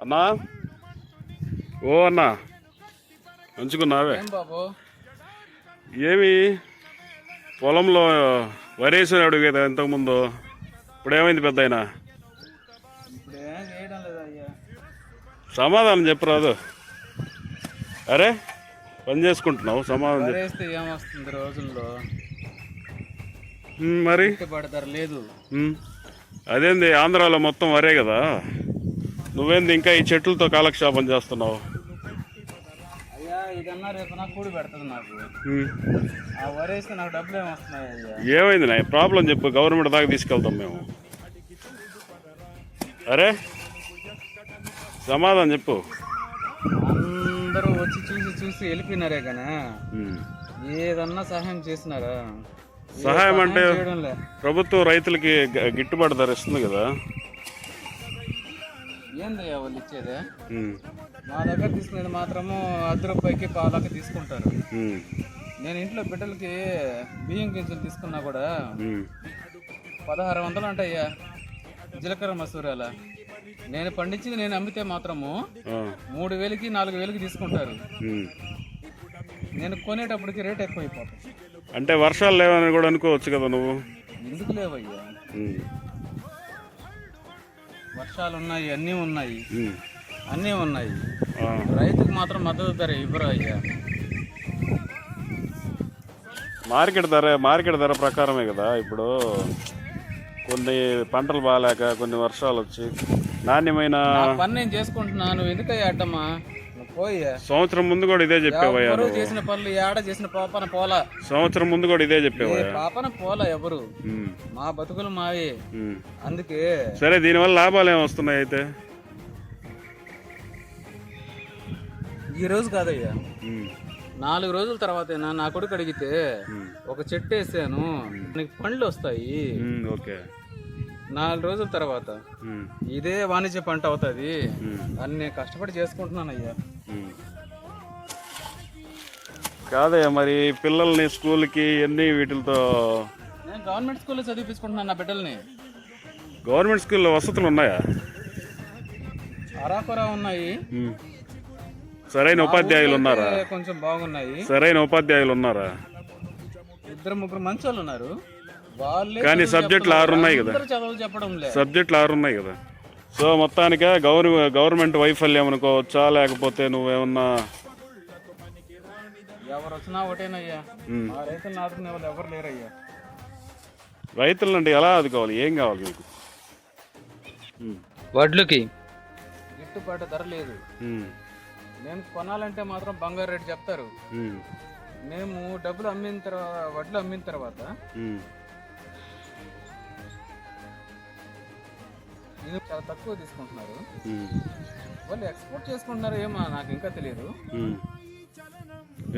అన్నా ఓ అన్నా మంచుకున్నావే బాబు ఏమి పొలంలో వరేసాడు అడిగేదా ఇంతకుముందు ఇప్పుడు ఏమైంది పెద్ద అయినా ఇప్పుడు ఏం చేయడం లేదు అయ్యా. సమాధానం చెప్పరాదు. అరే పని చేసుకుంటున్నావు సమాధానం చెప్పు. వరేస్తే ఏమొస్తుంది రోజుల్లో మరి పడతారు లేదు. అదేంది ఆంధ్రాలో మొత్తం వరే కదా, నువ్వేంది ఇంకా ఈ చెట్లతో కాలక్షేపం చేస్తున్నావు? అయ్యా ఇదన్నా రేపు నాకు కూడి పెడుతుంది. నాకు ఆ వరేస్తే నాకు డబ్బులు ఏమొస్తున్నాయి అయ్యా? ఏమైంది నా ప్రాబ్లం చెప్పు, గవర్నమెంట్ దాకా తీసుకెళ్తాం మేము. అరే సమాధానం చెప్పు. అందరూ వచ్చి చూసి చూసి వెళ్ళిపోయినారే కానీ ఏదన్నా సహాయం చేసినారా? సహాయం అంటే ప్రభుత్వం రైతులకి గిట్టుబాటు ధర ఇస్తుంది కదా. ఏందయ్యా వాళ్ళు ఇచ్చేదే? మా దగ్గర తీసుకునేది మాత్రము ₹10 పావులకి తీసుకుంటారు. నేను ఇంట్లో బిడ్డలకి బియ్యం గింజలు తీసుకున్నా కూడా 1600 అంటయ్యా జీలకర్ర మసూరాల. నేను పండించింది నేను అమ్మితే మాత్రము 3000కి 4000కి తీసుకుంటారు. నేను కొనేటప్పటికి రేట్ ఎక్కువైపోతుంది. అంటే వర్షాలు లేవని కూడా అనుకోవచ్చు కదా నువ్వు. ఎందుకు లేవయ్యా? వర్షాలు ఉన్నాయి, అన్నీ ఉన్నాయి, అన్నీ ఉన్నాయి. రైతుకు మాత్రం మద్దతు ధర ఇవ్వరు అయ్యా. మార్కెట్ ధర ప్రకారమే కదా. ఇప్పుడు కొన్ని పంటలు బాగాలేక కొన్ని వర్షాలు వచ్చి నాణ్యమైన పని నేను చేసుకుంటున్నాను, ఎందుకయ్యా అడ్డమ్మా? పోయా సంవత్సరం ముందు కూడా ఇదే చెప్పేవయ్యా. చేసిన పనులు ఏడ చేసిన పాపన పోలా. సంవత్సరం ముందు కూడా ఇదే చెప్పేవయ్యా. పాపన పోలా ఎవరు. మా బతుకులు మావి. అందుకే సరే, దీనివల్ల లాభాలు ఏమి వస్తున్నాయి అయితే? ఈ రోజు కాదయ్యా, 4 రోజుల తర్వాత నా కొడుకు అడిగితే ఒక చెట్టు వేసాను నీకు పండ్లు వస్తాయి. ఓకే, 4 రోజుల తర్వాత ఇదే వాణిజ్య పంట అవుతుంది అని నేను కష్టపడి చేసుకుంటున్నానయ్యా. కాదయ్యా, మరి పిల్లల్ని స్కూల్కి ఎన్ని వీటితో? నేను గవర్నమెంట్ స్కూల్లో చదివించుకుంటున్నాను నా బిడ్డల్ని. గవర్నమెంట్ స్కూల్లో వసతులు ఉన్నాయా? అరాకొరా ఉన్నాయి. సరైన ఉపాధ్యాయులు ఉన్నారా? కొంచెం బాగున్నాయి. సరైన ఉపాధ్యాయులు ఉన్నారా? 2-3 మంచి వాళ్ళు ఉన్నారు. కానీ సబ్జెక్టులు 6 ఉన్నాయి కదా. చదువులు చెప్పడం లేదు. సబ్జెక్టులు 6 ఉన్నాయి కదా. సో మొత్తానికి గవర్నమెంట్ వైఫల్యం అనుకోవచ్చా, లేకపోతే నువ్వేమన్నా? ఎవరు వచ్చినా ఒకటేనయ్యా, మా రైతులను ఆదుకునే వాళ్ళు ఎవరు లేరయ్యా. రైతులు అంటే ఎలా ఆదుకోవాలి? ఏం కావాలి మీకు? వడ్లుకి గిట్టుబాటు ధర లేదు. నేను కొనాలంటే మాత్రం బంగారు రేటు చెప్తారు. మేము డబ్బులు అమ్మిన తర్వాత, వడ్లు అమ్మిన తర్వాత ఇది చాలా తక్కువ తీసుకుంటున్నారు. వాళ్ళు ఎక్స్పోర్ట్ చేసుకుంటున్నారు ఏమో నాకు ఇంకా తెలియదు.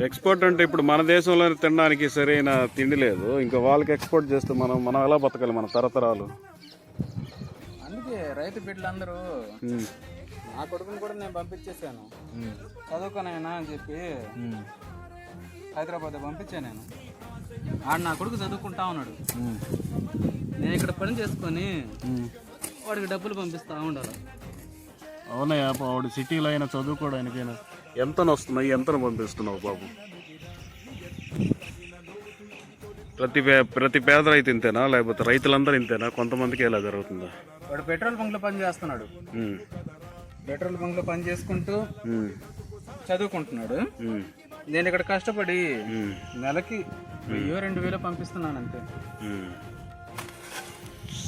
ఎక్స్పోర్ట్ అంటే ఇప్పుడు మన దేశంలో తినడానికి సరైన తిండి లేదు, ఇంకా వాళ్ళకి ఎక్స్పోర్ట్ చేస్తే మనం ఎలా బతకాలి మన తరతరాలు? అందుకే రైతు బిడ్డలందరూ, నా కొడుకుని కూడా నేను పంపించేసాను చదువుకోనైనా అని చెప్పి హైదరాబాద్ పంపించాను. నేను నా కొడుకు చదువుకుంటా ఉన్నాడు. నేను ఇక్కడ పని చేసుకొని వాడికి డబ్బులు పంపిస్తా ఉండాలి. అవునయ్యా, వాడు సిటీలో అయినా చదువుకోవడానికైనా ఎంత వస్తున్నాయి, ఎంత పంపిస్తున్నావు బాబు? ప్రతి పేద రైతు ఇంతేనా, లేకపోతే రైతులందరూ ఇంతేనా? కొంతమందికి ఎలా జరుగుతుందా? వాడు పెట్రోల్ బంక్లో పని చేస్తున్నాడు. పెట్రోల్ బంక్లో పని చేసుకుంటూ చదువుకుంటున్నాడు. నేను ఇక్కడ కష్టపడి నెలకి 1000-2000 పంపిస్తున్నాను అంతే.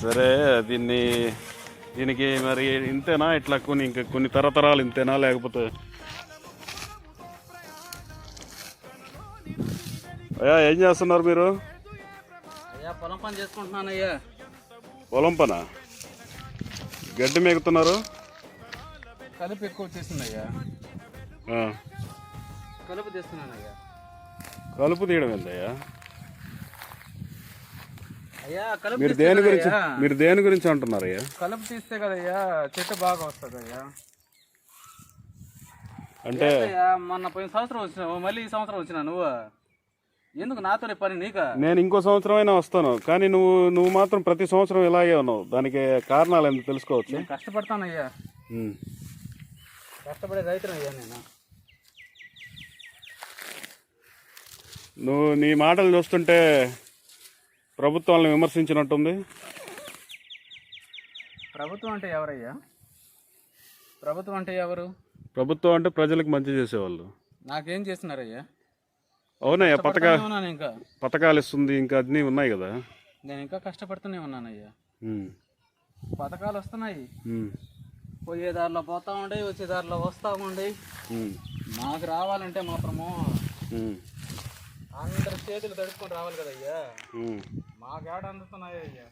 సరే, దీనికి మరి ఇంతేనా? ఇట్లా కొన్ని తరతరాలు ఇంతేనా, లేకపోతే? అయ్యా ఏం చేస్తున్నారు మీరు? అయ్యా పొలం పని చేసుకుంటున్నాను అయ్యా. పొలం పనా? గడ్డి మేగుతున్నారు? కలుపు ఎక్కువ వచ్చేసింది అయ్యా, కలుపు తీస్తున్నాను అయ్యా. కలుపు తీయడం ఏందయ్యా? అయ్యా కలుపు మీరు దేని గురించి అంటున్నారయ్యా? కలుపు తీస్తే కదయ్యా చెట్టు బాగా వస్తుంది అయ్యా. అంటే మొన్న పోయిన సంవత్సరం వచ్చినావు, మళ్ళీ ఈ సంవత్సరం వచ్చినా నువ్వు ఎందుకు నాతోనే పని నీకా? నేను ఇంకో సంవత్సరం అయినా వస్తాను, కానీ నువ్వు మాత్రం ప్రతి సంవత్సరం ఇలాగే ఉన్నావు. దానికి కారణాలు ఎందుకు తెలుసుకోవచ్చు? కష్టపడతానయ్యా. కష్టపడే రైతులు అయ్యా నేను. నువ్వు నీ మాటలు చూస్తుంటే ప్రభుత్వాలను విమర్శించినట్టుంది. ప్రభుత్వం అంటే ఎవరయ్యా? ప్రభుత్వం అంటే ఎవరు? ప్రభుత్వం అంటే ప్రజలకు మంచి చేసేవాళ్ళు. నాకేం చేస్తున్నారయ్యా? అవునయ్యా, ఉన్నాను ఇంకా, పథకాలు ఇస్తుంది, ఇంకా అన్నీ ఉన్నాయి కదా. నేను ఇంకా కష్టపడుతూనే ఉన్నానయ్యా. ఉమ్. పథకాలు వస్తున్నాయి, ఉమ్. పోయే దారిలో పోతా ఉండే, వచ్చే దారిలో వస్తూ ఉండే. ఉమ్. మాకు రావాలంటే మాత్రము ఉమ్. అందరి చేతులు తడుచుకొని రావాలి కదయ్యా. ఉమ్. మాకు ఏడ అందుతున్నాయ్యా?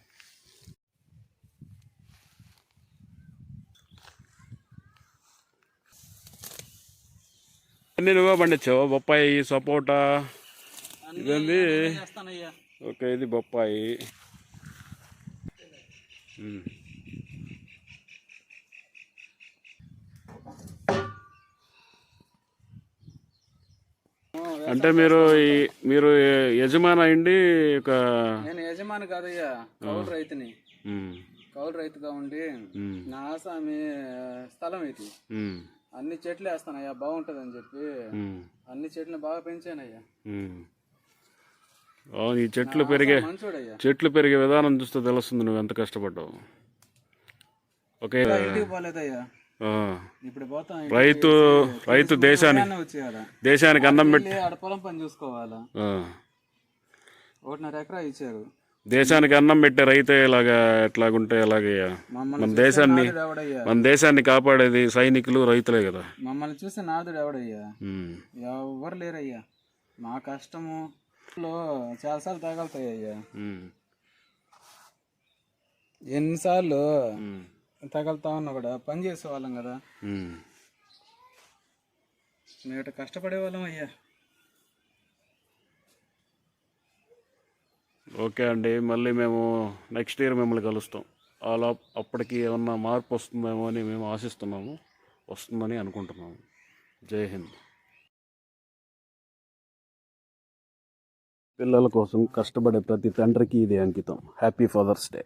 అన్నీ నువ్వే పండించావు, బొప్పాయి, సపోటా, ఇదేంది? చేస్తానయ్యా. ఓకే, ఇది బొప్పాయి. ఉమ్. అంటే మీరు యజమాని అయింది ఒక. నేను యజమాని కాదయ్యా, కౌలు రైతుని. కౌలు రైతుగా ఉండి నా ఆసామి స్థలం ఇది. అన్ని చెట్లు వేస్తానయ్యా, బాగుంటది అని చెప్పి అన్ని చెట్లు బాగా పెంచానయ్యా. ఈ చెట్లు పెరిగే విధానం చూస్తే తెలుస్తుంది నువ్వు ఎంత కష్టపడ్డావు. ఓకే, ఇంటికి పోలేదయ్యా, ఇప్పుడు రైతు దేశానికి అన్నం పెట్టి ఆడ పొలం పని చూసుకోవాలా. 1.5 ఎకరా ఇచ్చారు. దేశానికి అన్నం పెట్టే రైతే ఇలాగా ఎట్లాగుంటే ఎలాగయ్యా? మన దేశాన్ని కాపాడేది సైనికులు, రైతులే కదా. మమ్మల్ని చూసి నాదుడు ఎవడయ్యా? ఎవరు లేరయ్యా. మా కష్టము చాలాసార్లు తగలుతాయ్యా. ఎన్నిసార్లు తగలుతా ఉన్నా కూడా పని చేసేవాళ్ళం కదా. మేము కష్టపడేవాళ్ళం అయ్యా. ఓకే అండి, మళ్ళీ మేము నెక్స్ట్ ఇయర్ మిమ్మల్ని కలుస్తాం. అప్పటికి ఏమన్నా మార్పు వస్తుందేమో అని మేము ఆశిస్తున్నాము, వస్తుందని అనుకుంటున్నాము. జై హింద్. పిల్లల కోసం కష్టపడే ప్రతి తండ్రికి ఇది అంకితం. Happy Father's day.